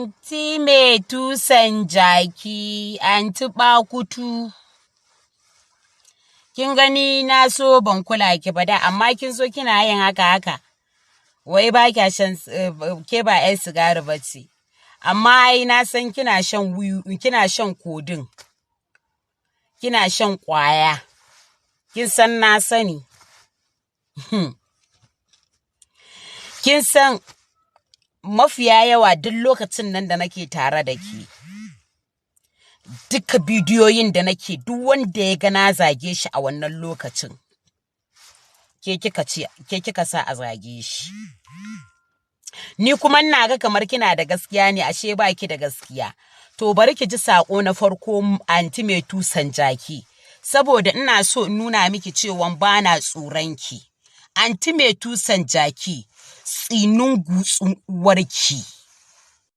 Anti mai tusan jaki, anti ɓakutu. Kin gani na so ban kula ki ba da, amma kin zo kina yin haka. Wai ba kya shan ke ba 'yan sigari ba ce. Amma ai na san kina shan kodin. Kina shan ƙwaya. Kin san na sani. Kin san mafiya yawa duk lokacin nan da nake tare da ke. Duka bidiyoyin da nake duk wanda ya ga na zage shi a wannan lokacin. Ke kika sa a zage shi. Ni kuma ina ga kamar kina da gaskiya ne, ashe ba ki da gaskiya. To bari ki ji sako na farko, anti mai tusan jaki. Saboda ina so in nuna miki cewa bana tsoron ki. Anti mai tusan jaki, tsinin gutsun uwarki.